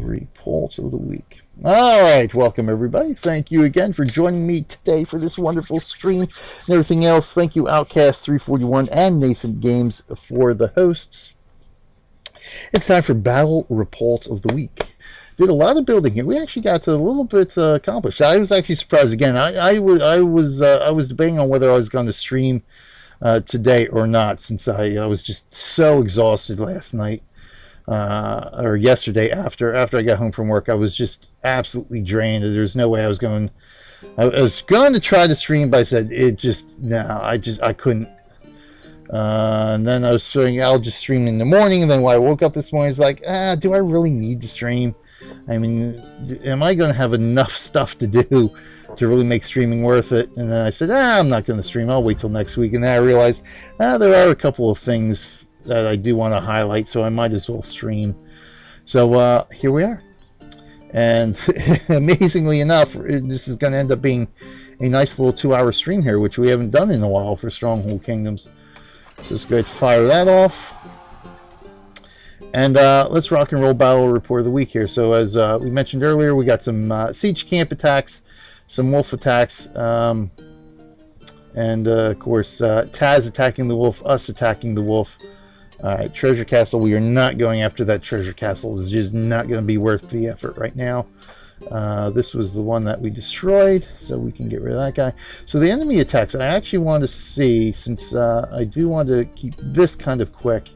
Report of the week. All right, welcome everybody. Thank you again for joining me today for this wonderful stream and everything else. Thank you, Outcast341 and Nascent Games, for the hosts. It's time for Battle Report of the Week. Did a lot of building here. We actually got to a little bit accomplished. I was actually surprised again. I was debating on whether I was going to stream today or not, since I was just so exhausted last night. Or yesterday after I got home from work. I was just absolutely drained. There's no way I was going to try to stream, but I said I couldn't. And then I was saying I'll just stream in the morning, and then when I woke up this morning, it's like, do I really need to stream? I mean, am I going to have enough stuff to do to really make streaming worth it? And then I said, I'm not going to stream. I'll wait till next week. And then I realized there are a couple of things that I do want to highlight, so I might as well stream. So here we are, and amazingly enough, this is going to end up being a nice little 2-hour stream here, which we haven't done in a while for Stronghold Kingdoms. So let's go ahead and fire that off, and let's rock and roll Battle Report of the Week here. So as we mentioned earlier, we got some siege camp attacks, some wolf attacks, and of course Taz attacking the wolf, us attacking the wolf. Alright, Treasure Castle, we are not going after that Treasure Castle. It's just not going to be worth the effort right now. This was the one that we destroyed, so we can get rid of that guy. So the enemy attacks, I actually want to see, since I do want to keep this kind of quick,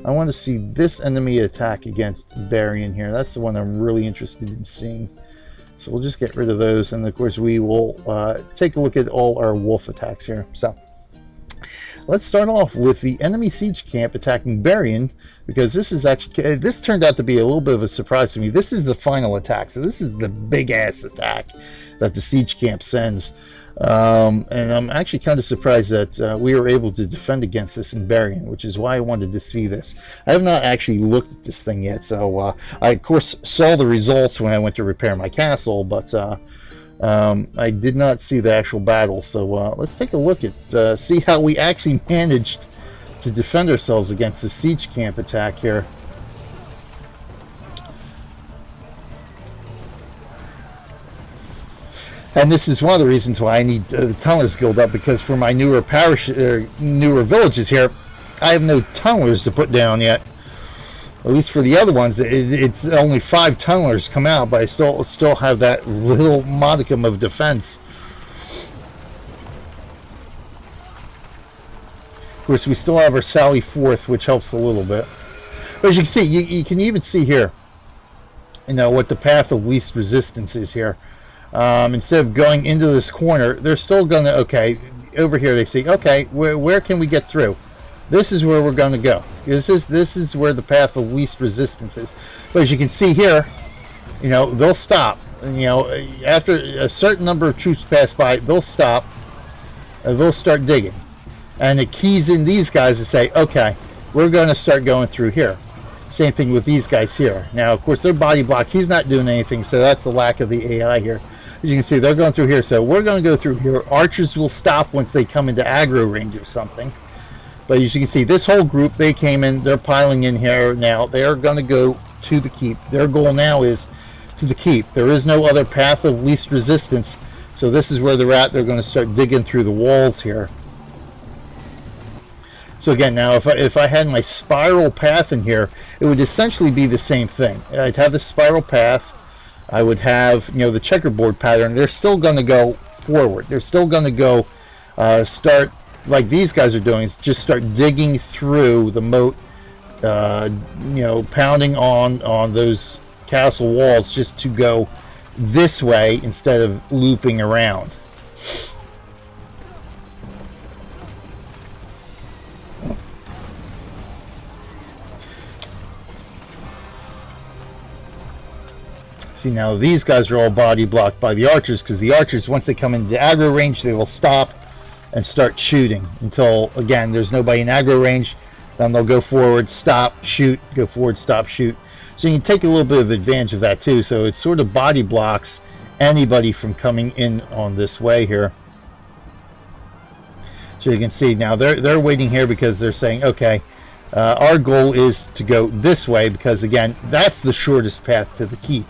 I want to see this enemy attack against Barian here. That's the one I'm really interested in seeing. So we'll just get rid of those, and of course we will take a look at all our wolf attacks here. So let's start off with the enemy siege camp attacking Barian, because this turned out to be a little bit of a surprise to me. This is the final attack, so this is the big ass attack that the siege camp sends, and I'm actually kind of surprised that we were able to defend against this in Barian, which is why I wanted to see this. I have not actually looked at this thing yet, so I of course saw the results when I went to repair my castle, but I did not see the actual battle, so let's take a look at see how we actually managed to defend ourselves against the siege camp attack here. And this is one of the reasons why I need the Tunnelers Guild up, because for my newer newer villages here, I have no tunnelers to put down yet. At least for the other ones, it's only 5 tunnelers come out, but I still have that little modicum of defense. Of course, we still have our Sally Forth, which helps a little bit. But as you can see, you can even see here, what the path of least resistance is here. Instead of going into this corner, they're still going to, okay, over here they see, okay, where can we get through? This is where we're going to go. This is where the path of least resistance is. But as you can see here, they'll stop. After a certain number of troops pass by, they'll stop. They'll start digging. And it keys in these guys to say, okay, we're going to start going through here. Same thing with these guys here. Now, of course, they're body block. He's not doing anything, so that's the lack of the AI here. As you can see, they're going through here, so we're going to go through here. Archers will stop once they come into aggro range or something. But as you can see, this whole group, they came in, they're piling in here now. They are going to go to the keep. Their goal now is to the keep. There is no other path of least resistance, so this is where they're at. They're going to start digging through the walls here. So again, now if I had my spiral path in here, it would essentially be the same thing. I'd have the spiral path. I would have, the checkerboard pattern. They're still going to go forward. They're still going to go start, like these guys are doing, just start digging through the moat, pounding on those castle walls just to go this way instead of looping around. See, now these guys are all body blocked by the archers, because the archers, once they come into the aggro range, they will stop and start shooting until, again, there's nobody in aggro range. Then they'll go forward, stop, shoot, go forward, stop, shoot. So you can take a little bit of advantage of that too. So it sort of body blocks anybody from coming in on this way here. So you can see now they're waiting here because they're saying, okay, our goal is to go this way, because again, that's the shortest path to the keep.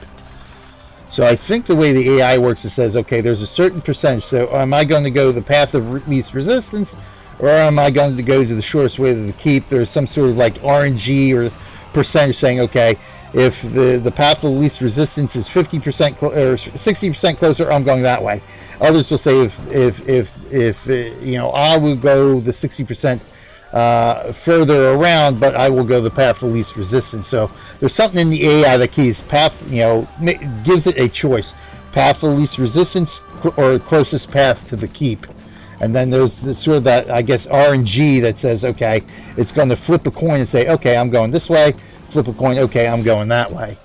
So I think the way the AI works, it says, okay, there's a certain percentage. So am I going to go the path of least resistance, or am I going to go to the shortest way to the keep? There's some sort of like RNG or percentage saying, okay, if the path of least resistance is 50% or 60% closer, I'm going that way. Others will say if you know, I will go the 60% further around, but I will go the path of least resistance. So there's something in the AI that keys path, you know, gives it a choice: path of least resistance or closest path to the keep. And then there's this sort of that, I guess, RNG that says, okay, it's going to flip a coin and say, okay, I'm going this way. Flip a coin, okay, I'm going that way.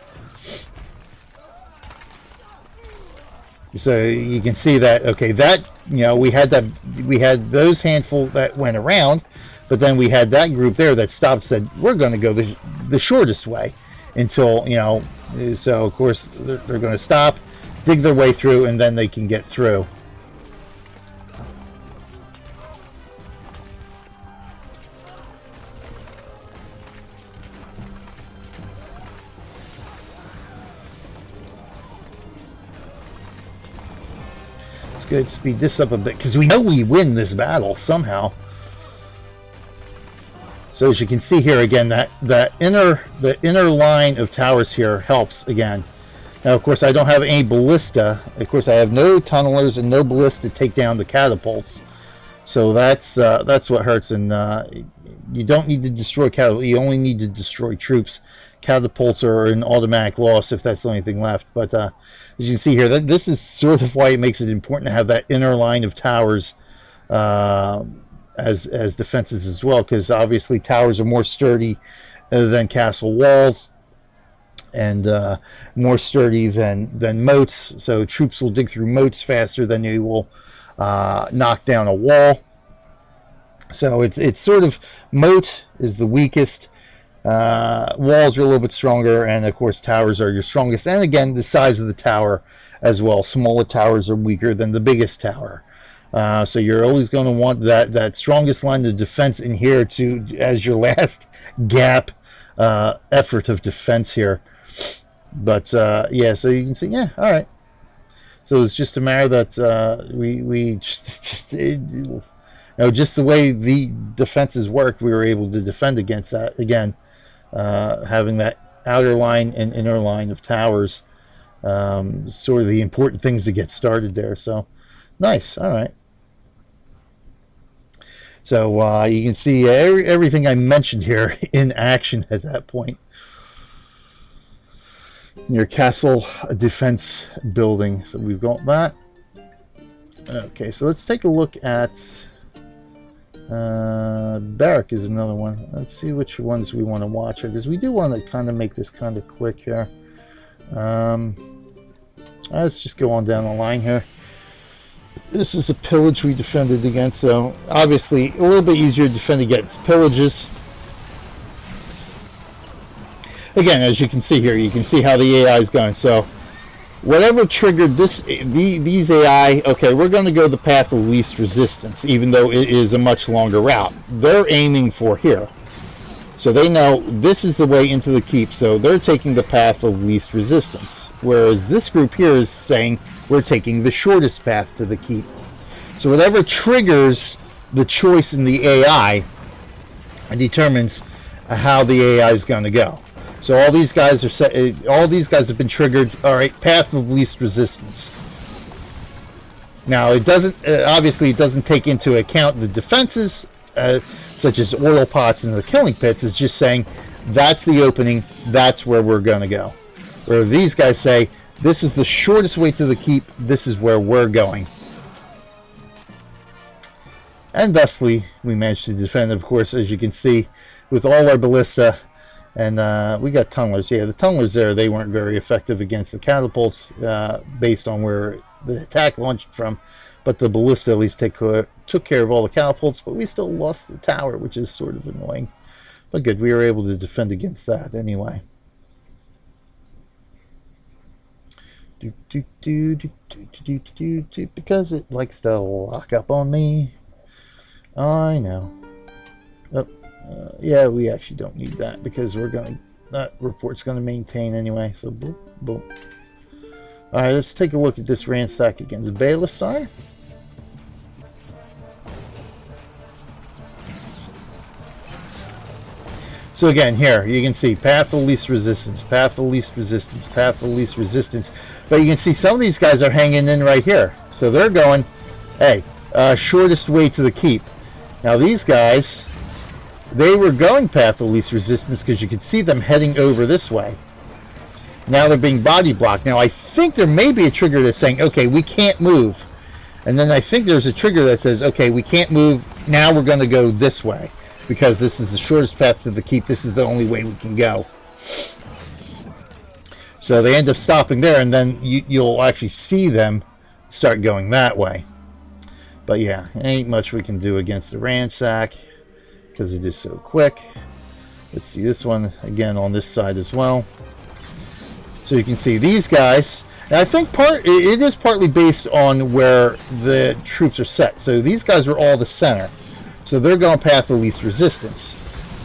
So you can see that, okay, that, you know, we had those handful that went around, but then we had that group there that stopped, said, we're going to go the shortest way until, you know, so of course they're going to stop, dig their way through, and then they can get through. Good, speed this up a bit, because we know we win this battle somehow. So as you can see here again, the inner line of towers here helps again. Now of course I don't have any ballista. Of course I have no tunnelers and no ballista to take down the catapults. So that's what hurts. And you don't need to destroy catapults. You only need to destroy troops. Catapults are an automatic loss if that's the only thing left. But as you can see here, this is sort of why it makes it important to have that inner line of towers as defenses as well, because obviously towers are more sturdy than castle walls, and more sturdy than moats. So troops will dig through moats faster than they will knock down a wall. So it's sort of, moat is the weakest. Walls are a little bit stronger, and of course towers are your strongest. And again, the size of the tower as well. Smaller towers are weaker than the biggest tower. So you're always going to want that strongest line of defense in here to as your last gap effort of defense here. But yeah, so you can see, yeah, all right. So it's just a matter that we just the way the defenses worked, we were able to defend against that again. Having that outer line and inner line of towers, sort of the important things to get started there. So nice. All right. So you can see everything I mentioned here in action at that point. Your castle defense building. So we've got that. Okay, so let's take a look at barrack is another one. Let's see which ones we want to watch here, because we do want to kind of make this kind of quick here. Let's just go on down the line here. This is a pillage we defended against, so obviously a little bit easier to defend against pillages. Again, as you can see here, you can see how the AI is going. So whatever triggered these AI, okay, we're going to go the path of least resistance, even though it is a much longer route. They're aiming for here. So they know this is the way into the keep, so they're taking the path of least resistance. Whereas this group here is saying we're taking the shortest path to the keep. So whatever triggers the choice in the AI determines how the AI is going to go. So all these guys are set. All these guys have been triggered. All right, path of least resistance. Now it doesn't. Obviously, it doesn't take into account the defenses, such as oil pots and the killing pits. It's just saying that's the opening. That's where we're going to go. Where these guys say this is the shortest way to the keep. This is where we're going. And thusly, we managed to defend. Of course, as you can see, with all our ballista. And we got tunnelers. Yeah, the tunnelers there, they weren't very effective against the catapults based on where the attack launched from. But the ballista at least took care of all the catapults, but we still lost the tower, which is sort of annoying. But good, we were able to defend against that anyway. Because it likes to lock up on me. I know. Oh, yeah, we actually don't need that because we're going to, that report's going to maintain anyway. So boom, boom. All right, let's take a look at this ransack against Baalisar. So again, here you can see path of least resistance, path of least resistance, path of least resistance. But you can see some of these guys are hanging in right here. So they're going, hey, shortest way to the keep. Now these guys, they were going path of least resistance because you could see them heading over this way. Now they're being body blocked. Now I think there may be a trigger that's saying, okay, we can't move. And then I think there's a trigger that says, okay, we can't move. Now we're going to go this way. Because this is the shortest path to the keep. This is the only way we can go. So they end up stopping there, and then you'll actually see them start going that way. But yeah, ain't much we can do against the ransack because it is so quick. Let's see this one again on this side as well. So you can see these guys. And I think it is partly based on where the troops are set. So these guys are all the center. So they're going path of least resistance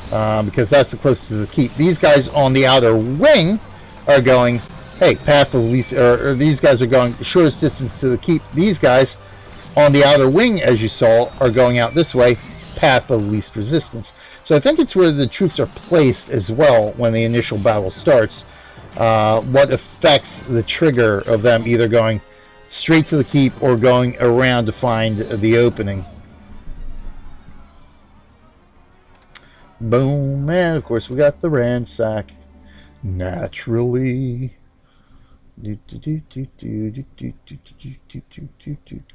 because that's the closest to the keep. These guys on the outer wing are going, hey, path of least, or these guys are going the shortest distance to the keep. These guys on the outer wing, as you saw, are going out this way, path of least resistance. So I think it's where the troops are placed as well when the initial battle starts. What affects the trigger of them either going straight to the keep or going around to find the opening. Boom, and of course we got the ransack. Naturally.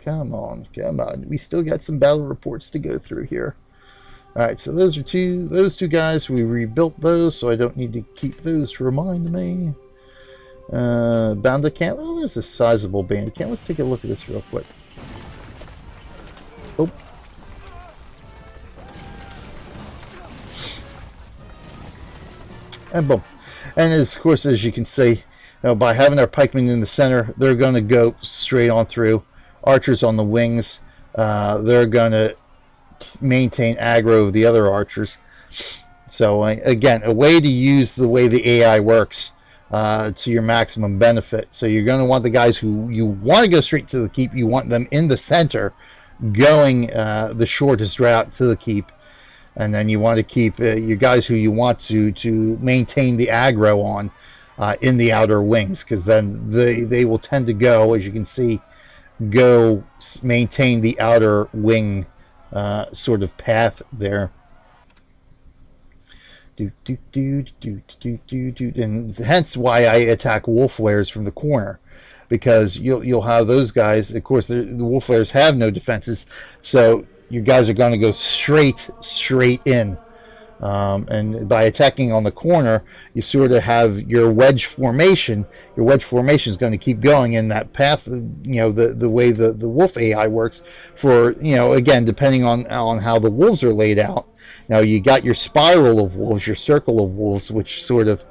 Come on, come on. We still got some battle reports to go through here. Alright, so those two guys, we rebuilt those, so I don't need to keep those to remind me. Bandit camp. Oh, there's a sizable bandit camp. Let's take a look at this real quick. Oh. And boom. And of course, as you can see, by having our pikemen in the center, they're going to go straight on through. Archers on the wings, they're going to maintain aggro of the other archers. So again, a way to use the way the AI works to your maximum benefit. So you're going to want the guys who you want to go straight to the keep. You want them in the center, going the shortest route to the keep. And then you want to keep your guys who you want to maintain the aggro on in the outer wings, because then they will tend to go, as you can see, go maintain the outer wing sort of path there. And hence why I attack wolf flares from the corner, because you'll have those guys. Of course, the wolf flares have no defenses, so you guys are going to go straight in, and by attacking on the corner, you sort of have your wedge formation. Your wedge formation is going to keep going in that path. The way the wolf AI works. For again, depending on how the wolves are laid out. Now you got your spiral of wolves, your circle of wolves, which sort of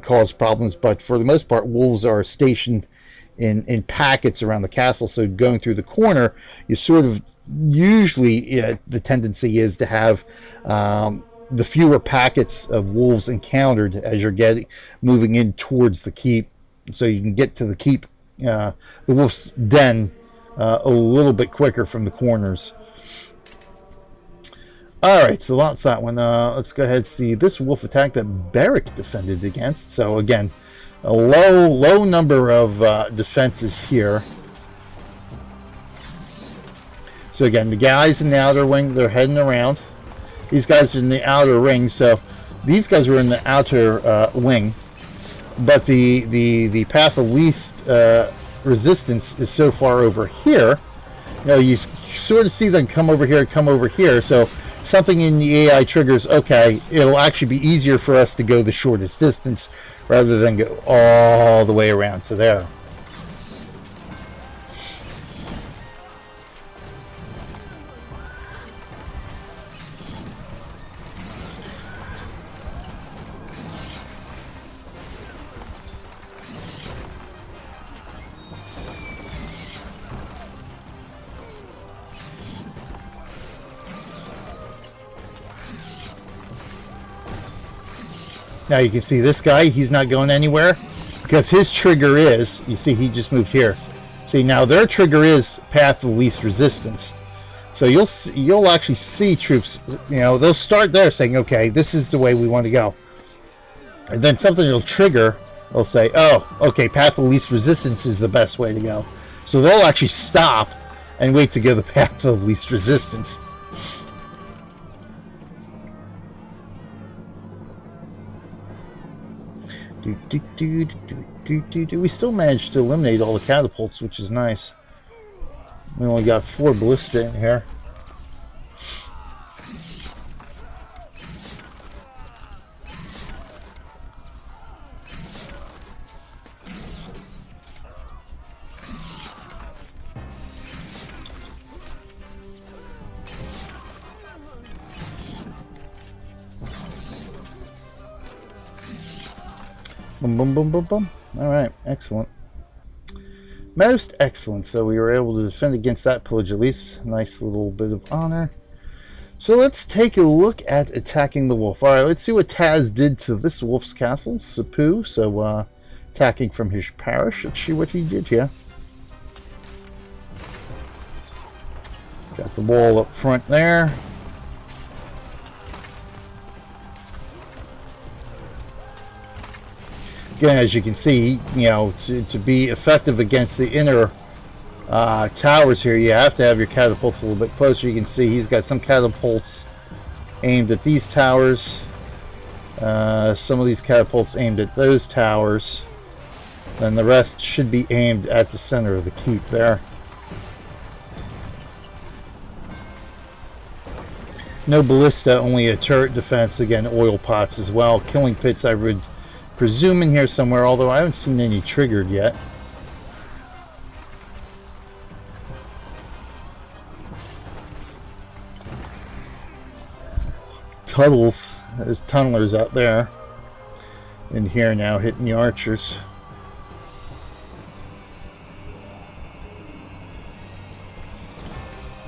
cause problems. But for the most part, wolves are stationed in packets around the castle. So going through the corner, you sort of usually the tendency is to have the fewer packets of wolves encountered as you're moving in towards the keep, so you can get to the keep, the wolf's den, a little bit quicker from the corners. Alright, so that's that one. Let's go ahead and see this wolf attack that Barrack defended against. So again, a low number of defenses here. So again, the guys in the outer wing, they're heading around. These guys are in the outer ring, so these guys were in the outer wing. But the path of least resistance is so far over here. You sort of see them come over here. So something in the AI triggers, okay, it'll actually be easier for us to go the shortest distance rather than go all the way around to there. Now you can see this guy, he's not going anywhere because his trigger is, you see he just moved here. See, now their trigger is path of least resistance. So you'll actually see troops, you know, they'll start there saying, okay, this is the way we want to go. And then something will trigger, they'll say, oh, okay, path of least resistance is the best way to go. So they'll actually stop and wait to go the path of least resistance. We still managed to eliminate all the catapults, which is nice. We only got 4 ballista in here. Boom, boom, boom, boom, boom. All right, excellent. Most excellent. So we were able to defend against that pillage at least. Nice little bit of honor. So let's take a look at attacking the wolf. All right, let's see what Taz did to this wolf's castle, Sapu. So attacking from his parish. Let's see what he did here. Got the wall up front there. Again, as you can see, you know, to be effective against the inner towers here, you have to have your catapults a little bit closer. You can see he's got some catapults aimed at these towers. Some of these catapults aimed at those towers. And the rest should be aimed at the center of the keep there. No ballista, only a turret defense. Again, oil pots as well. Killing pits, I would presume in here somewhere, although I haven't seen any triggered yet. Tunnels, there's tunnelers out there. In here now, hitting the archers.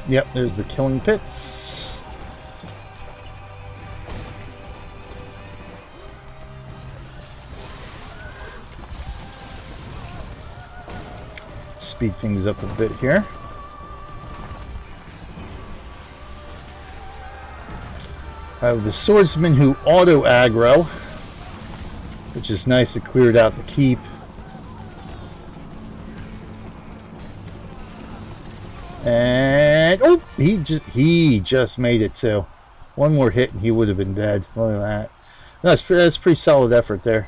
Yep, there's the killing pits. Speed things up a bit here. I have the swordsman who auto aggro, which is nice. It cleared out the keep. And oh, he just made it too. One more hit and he would have been dead. Look at that. That's pretty solid effort there.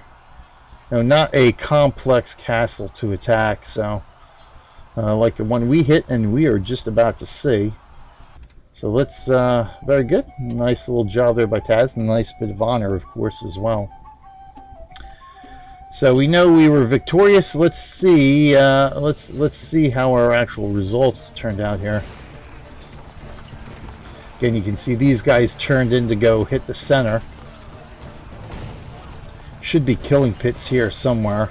No, not a complex castle to attack, so like the one we hit and we are just about to see. So let's, very good. Nice little job there by Taz, and a nice bit of honor, of course, as well. So we know we were victorious. Let's see, let's see how our actual results turned out here. Again, you can see these guys turned in to go hit the center. Should be killing pits here somewhere.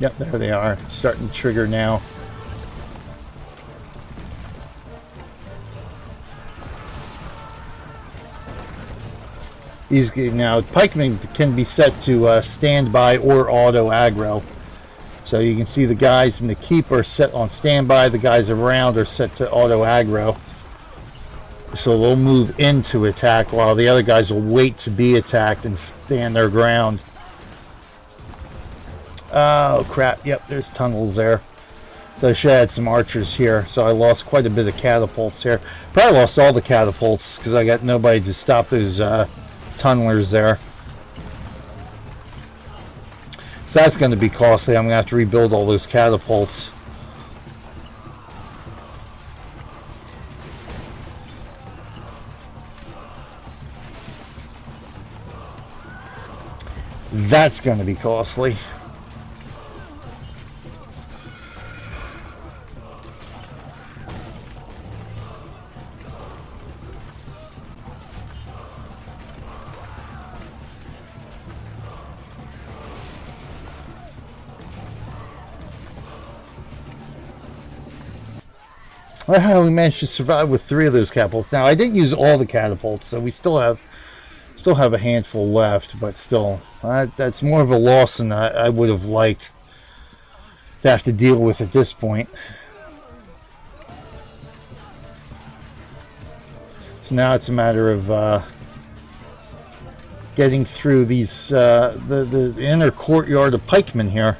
Yep, there they are. Starting to trigger now. These now pikemen can be set to standby or auto aggro. So you can see the guys in the keep are set on standby. The guys around are set to auto aggro. So they'll move in to attack while the other guys will wait to be attacked and stand their ground. Oh crap, yep, there's tunnels there. So I should have had some archers here. So I lost quite a bit of catapults here. Probably lost all the catapults because I got nobody to stop those tunnelers there. So that's going to be costly. I'm going to have to rebuild all those catapults. That's going to be costly. Well, we managed to survive with 3 of those catapults. Now, I didn't use all the catapults, so we still have a handful left, but still, that's more of a loss than I would have liked to have to deal with at this point. So now it's a matter of getting through these the inner courtyard of pikemen here.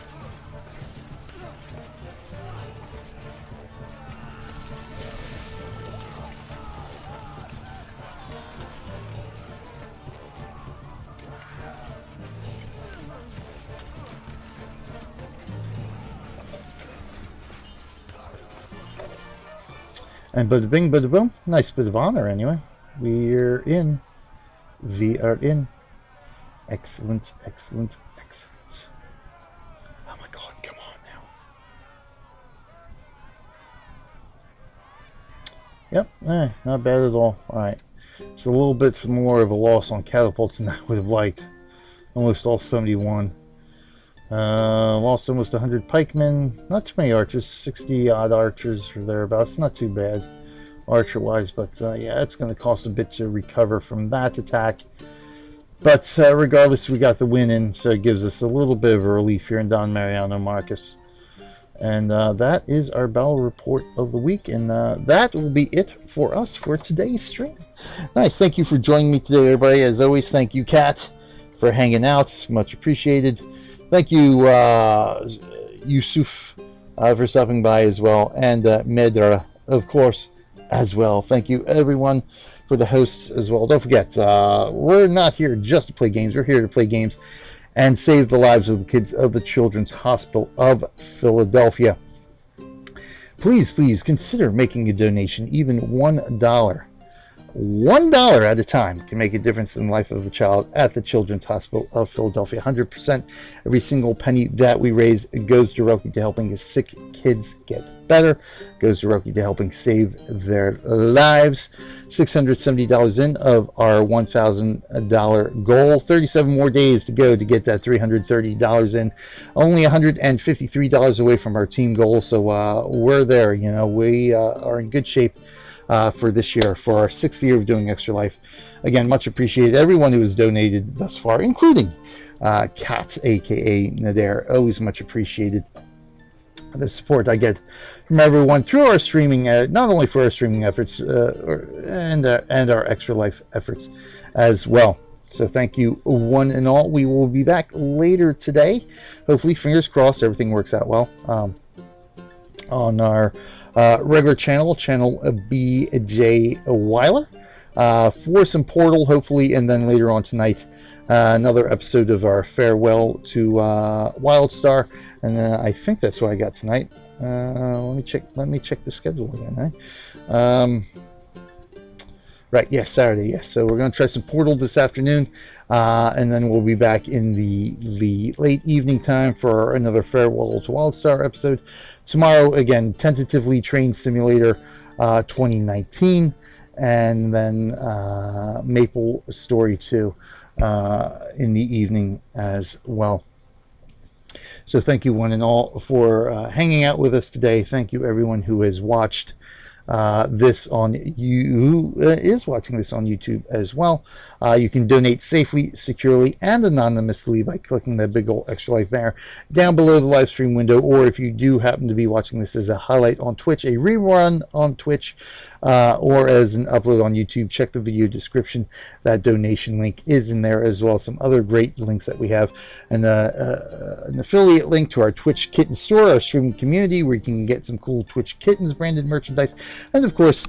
And bada bing, bada boom. Nice bit of honor, anyway. We're in. We are in. Excellent, excellent, excellent. Oh my god, come on now. Yep, not bad at all. Alright. It's a little bit more of a loss on catapults than I would have liked. Almost all 71. Lost almost 100 pikemen. Not too many archers. 60 odd archers or thereabouts. Not too bad archer wise, but yeah, it's going to cost a bit to recover from that attack. But regardless, we got the win in, so it gives us a little bit of a relief here in Don Mariano Marcus. And that is our battle report of the week, and that will be it for us for today's stream. Nice. Thank you for joining me today, everybody. As always, thank you, Kat, for hanging out. Much appreciated. Thank you, Yusuf, for stopping by as well, and Medra, of course, as well. Thank you, everyone, for the hosts as well. Don't forget, we're not here just to play games. We're here to play games and save the lives of the kids of the Children's Hospital of Philadelphia. Please, please consider making a donation, even $1. $1 at a time can make a difference in the life of a child at the Children's Hospital of Philadelphia. 100%, every single penny that we raise goes directly to helping sick kids get better, goes directly to helping save their lives. $670 in of our $1,000 goal. 37 more days to go to get that $330 in. Only $153 away from our team goal, so we're there. You know, we are in good shape for this year, for our 6th year of doing Extra Life. Again, much appreciated everyone who has donated thus far, including Kat, aka Nader. Always much appreciated the support I get from everyone through our streaming, not only for our streaming efforts and our Extra Life efforts as well. So thank you, one and all. We will be back later today. Hopefully, fingers crossed, everything works out well on our regular channel BJ Weiler, for some Portal, hopefully, and then later on tonight, another episode of our farewell to Wildstar, and I think that's what I got tonight. Let me check the schedule again. Right, yes, Saturday, yes. So we're going to try some Portal this afternoon, and then we'll be back in the late evening time for another Farewell to Wildstar episode. Tomorrow, again, tentatively Train Simulator 2019, and then Maple Story 2 in the evening as well. So thank you, one and all, for hanging out with us today. Thank you, everyone who has watched this on is watching this on YouTube as well. You can donate safely, securely, and anonymously by clicking that big old Extra Life banner down below the live stream window, or if you do happen to be watching this as a highlight on Twitch, a rerun on Twitch, or as an upload on YouTube, check the video description. That donation link is in there, as well as some other great links that we have, and an affiliate link to our Twitch Kitten store, our streaming community, where you can get some cool Twitch Kittens branded merchandise, and of course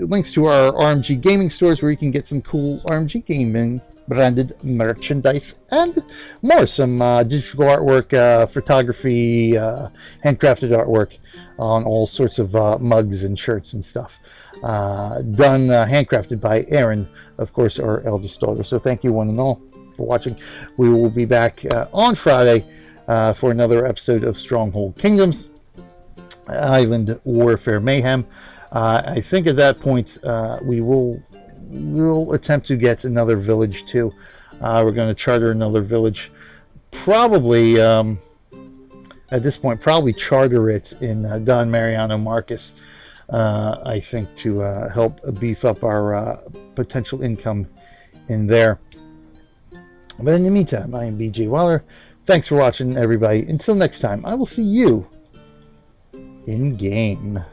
links to our RMG gaming stores, where you can get some cool RMG gaming branded merchandise and more, some digital artwork, photography, handcrafted artwork on all sorts of mugs and shirts and stuff. done, handcrafted by Erin, of course, our eldest daughter. So thank you one and all for watching. We will be back on Friday for another episode of Stronghold Kingdoms, Island Warfare Mayhem. I think at that point we'll attempt to get another village too. We're going to charter another village, probably at this point, probably charter it in Don Mariano Marcus, I think, to help beef up our potential income in there. But in the meantime, I am BJ Waller. Thanks for watching, everybody. Until next time, I will see you in game.